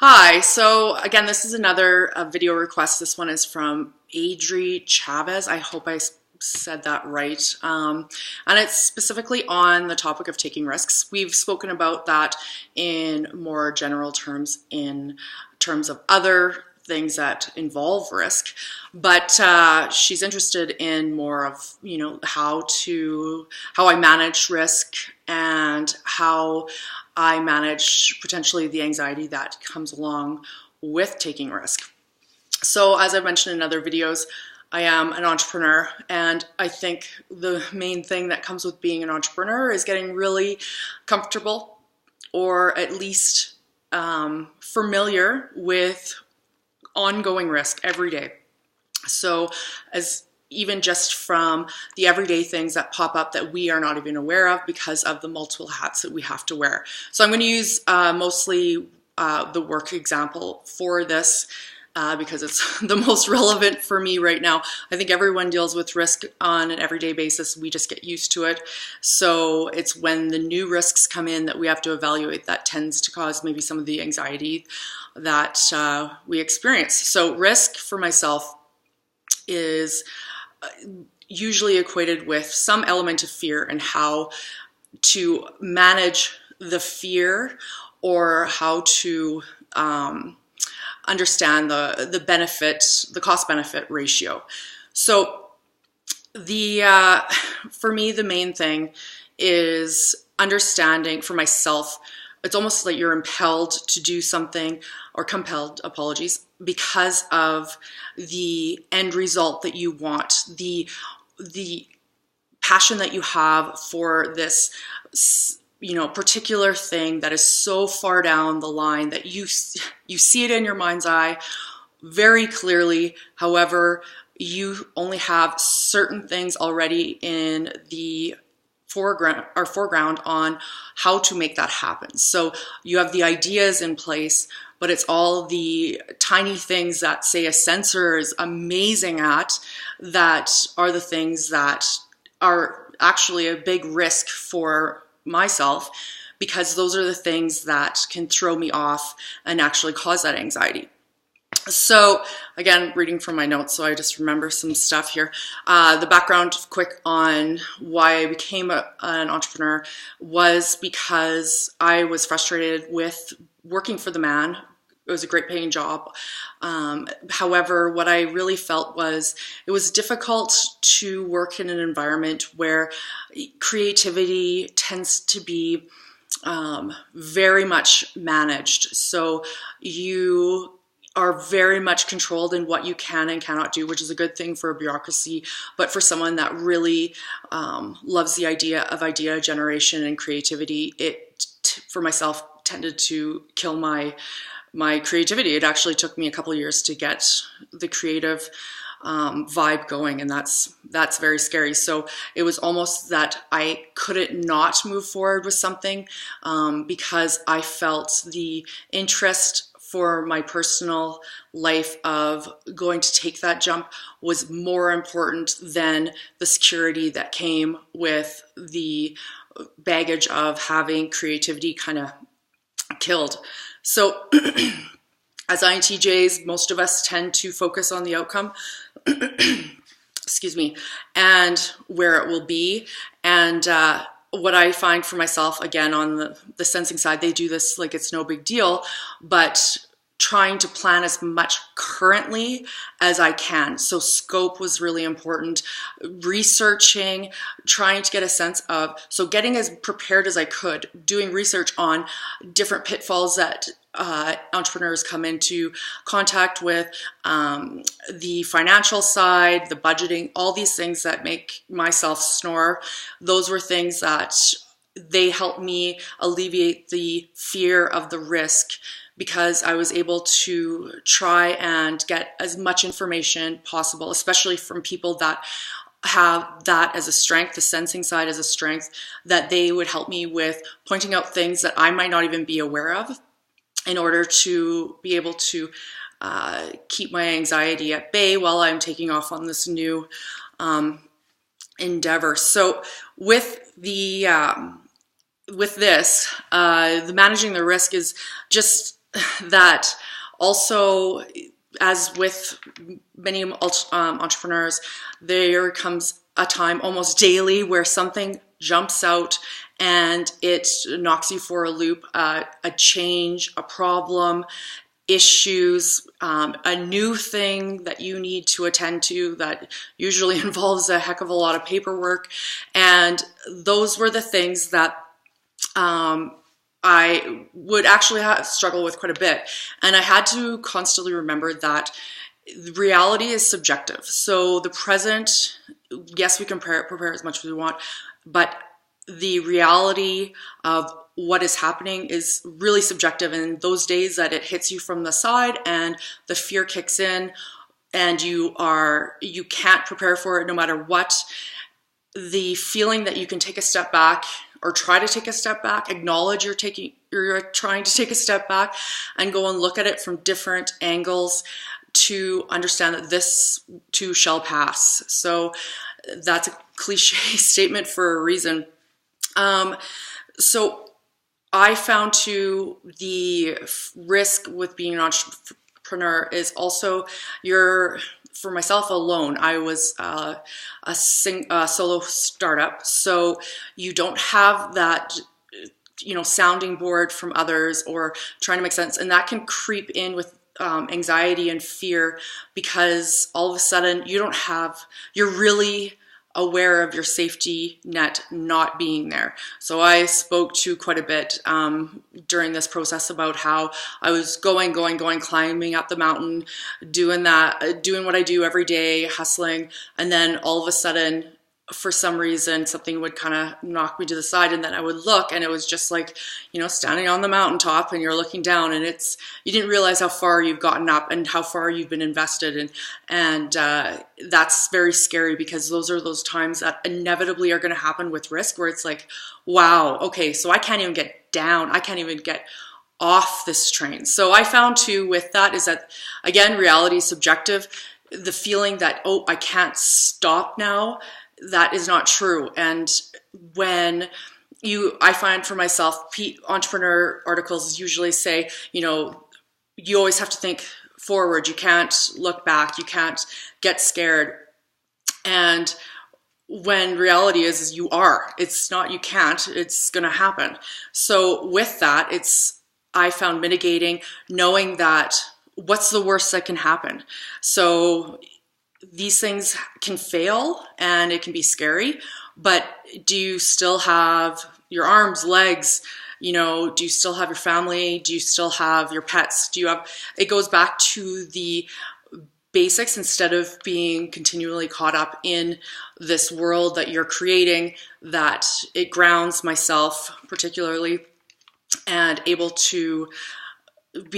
Hi, so again, this is another video request. This one is from Adri Chavez. I hope I said that right. And it's specifically on the topic of taking risks. We've spoken about that in more general terms, in terms of other things that involve risk, but she's interested in more of, how I manage risk and how I manage potentially the anxiety that comes along with taking risk. So as I've mentioned in other videos, I am an entrepreneur, and I think the main thing that comes with being an entrepreneur is getting really comfortable, or at least familiar with ongoing risk every day. So as even just from the everyday things that pop up that we are not even aware of because of the multiple hats that we have to wear. So I'm going to use mostly the work example for this because it's the most relevant for me right now. I think everyone deals with risk on an everyday basis. We just get used to it. So it's when the new risks come in that we have to evaluate that tends to cause maybe some of the anxiety that we experience. So risk for myself is usually equated with some element of fear and how to manage the fear, or how to understand the benefit, the cost-benefit ratio. So for me, the main thing is understanding for myself. It's almost like you're impelled to do something, or compelled, apologies, because of the end result that you want, the passion that you have for this, particular thing that is so far down the line that you see it in your mind's eye very clearly. However, you only have certain things already in the foreground on how to make that happen. So you have the ideas in place, but it's all the tiny things that, say, a sensor is amazing at, that are the things that are actually a big risk for myself, because those are the things that can throw me off and actually cause that anxiety. So again, reading from my notes, so I just remember some stuff here. The background quick on why I became an entrepreneur was because I was frustrated with working for the man. It was a great paying job. However, what I really felt was it was difficult to work in an environment where creativity tends to be very much managed. So you are very much controlled in what you can and cannot do, which is a good thing for a bureaucracy, but for someone that really loves the idea of idea generation and creativity, it, for myself, tended to kill my creativity. It actually took me a couple of years to get the creative vibe going, and that's very scary. So it was almost that I couldn't not move forward with something because I felt the interest for my personal life of going to take that jump was more important than the security that came with the baggage of having creativity kind of killed. So as INTJs, most of us tend to focus on the outcome, excuse me, and where it will be. And what I find for myself, again, on the sensing side, they do this like it's no big deal, but trying to plan as much currently as I can. So scope was really important. Researching, trying to get a sense of, so getting as prepared as I could, doing research on different pitfalls that entrepreneurs come into contact with, the financial side, the budgeting, all these things that make myself snore. Those were things that they helped me alleviate the fear of the risk, because I was able to try and get as much information possible, especially from people that have that as a strength, the sensing side as a strength, that they would help me with pointing out things that I might not even be aware of, in order to be able to keep my anxiety at bay while I'm taking off on this new endeavor. So with the managing the risk is just that also, as with many entrepreneurs, there comes a time almost daily where something jumps out and it knocks you for a loop, a change, a problem, issues, a new thing that you need to attend to that usually involves a heck of a lot of paperwork. And those were the things that I would actually struggle with quite a bit. And I had to constantly remember that reality is subjective. So the present, yes, we can prepare as much as we want, but the reality of what is happening is really subjective. And those days that it hits you from the side and the fear kicks in and you can't prepare for it no matter what, the feeling that you can take a step back or try to take a step back, acknowledge you're trying to take a step back and go and look at it from different angles to understand that this too shall pass. So that's a cliche statement for a reason. So I found too, the risk with being an entrepreneur is also for myself alone. I was a solo startup, so you don't have that, sounding board from others or trying to make sense, and that can creep in with anxiety and fear because all of a sudden you're really aware of your safety net not being there. So I spoke to quite a bit during this process about how I was going, climbing up the mountain, doing what I do every day, hustling, and then all of a sudden, for some reason, something would kind of knock me to the side, and then I would look, and it was just like, standing on the mountaintop, and you're looking down, and you didn't realize how far you've gotten up and how far you've been invested, and that's very scary because those are those times that inevitably are going to happen with risk, where it's like, wow, okay, so I can't even get down, I can't even get off this train. So I found too with that is that, again, reality is subjective. The feeling that, oh, I can't stop now, that is not true. And when I find for myself, entrepreneur articles usually say, you always have to think forward. You can't look back. You can't get scared. And when reality is it's not, you can't, it's going to happen. So with that, I found mitigating, knowing that what's the worst that can happen. So these things can fail and it can be scary, but do you still have your arms, legs? Do you still have your family? Do you still have your pets? It goes back to the basics instead of being continually caught up in this world that you're creating, that it grounds myself particularly and be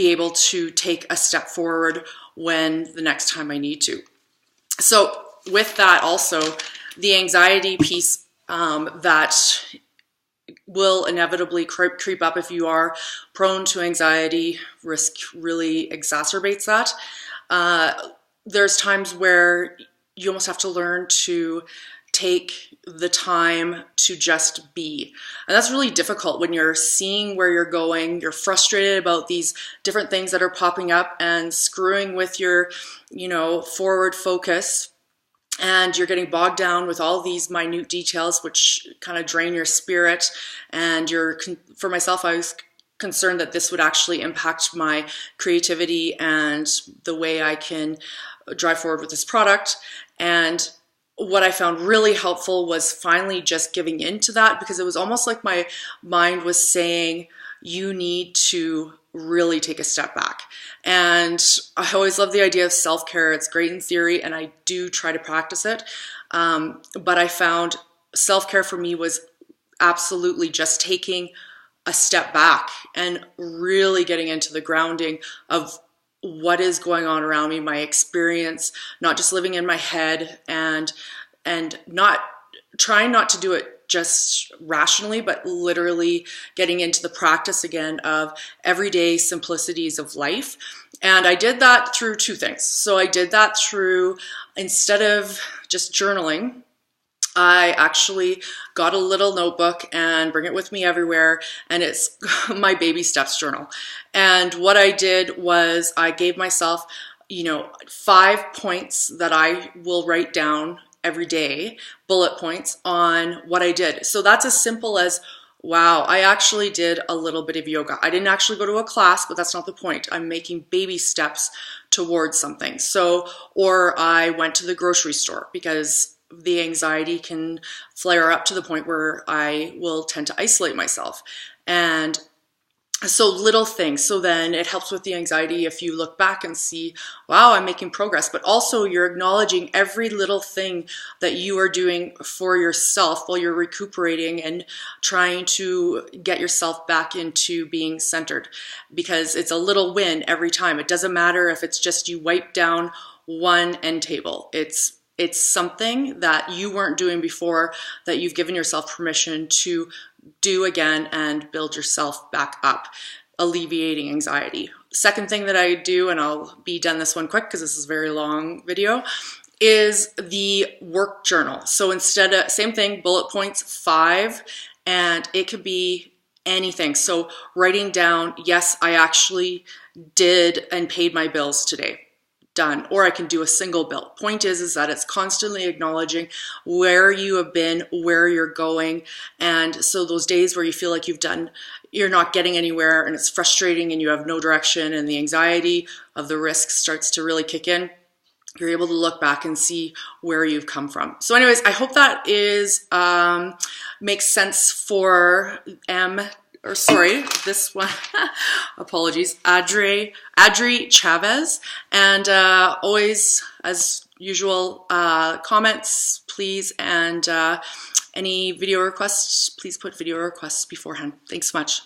able to take a step forward when the next time I need to. So with that also, the anxiety piece that will inevitably creep up if you are prone to anxiety, risk really exacerbates that. There's times where you almost have to learn to take the time to just be. And that's really difficult when you're seeing where you're going, you're frustrated about these different things that are popping up and screwing with your, forward focus. And you're getting bogged down with all these minute details, which kind of drain your spirit. And for myself, I was concerned that this would actually impact my creativity and the way I can drive forward with this product. And what I found really helpful was finally just giving into that, because it was almost like my mind was saying, you need to really take a step back. And I always love the idea of self-care. It's great in theory, and I do try to practice it. But I found self-care for me was absolutely just taking a step back and really getting into the grounding of what is going on around me, my experience, not just living in my head, and not trying not to do it just rationally, but literally getting into the practice again of everyday simplicities of life. And I did that through two things. So I did that through, instead of just journaling, I actually got a little notebook and bring it with me everywhere, and it's my baby steps journal. And what I did was I gave myself, 5 points that I will write down every day, bullet points on what I did. So that's as simple as, wow, I actually did a little bit of yoga. I didn't actually go to a class, but that's not the point. I'm making baby steps towards something. So, or I went to the grocery store because the anxiety can flare up to the point where I will tend to isolate myself. And so little things. So then it helps with the anxiety if you look back and see, wow, I'm making progress. But also you're acknowledging every little thing that you are doing for yourself while you're recuperating and trying to get yourself back into being centered, because it's a little win every time. It doesn't matter if it's just you wipe down one end table. It's something that you weren't doing before that you've given yourself permission to do again and build yourself back up, alleviating anxiety. Second thing that I do, and I'll be done this one quick because this is a very long video, is the work journal. So instead of, same thing, bullet points, 5, and it could be anything. So writing down, yes, I actually did and paid my bills today. Done. Or I can do a single bill. Point is that it's constantly acknowledging where you have been, where you're going. And so those days where you feel like you're not getting anywhere and it's frustrating and you have no direction and the anxiety of the risk starts to really kick in, you're able to look back and see where you've come from. So anyways, I hope that makes sense for this one, apologies, Adri Chavez. And always, as usual, comments, please, and any video requests, please put video requests beforehand. Thanks so much.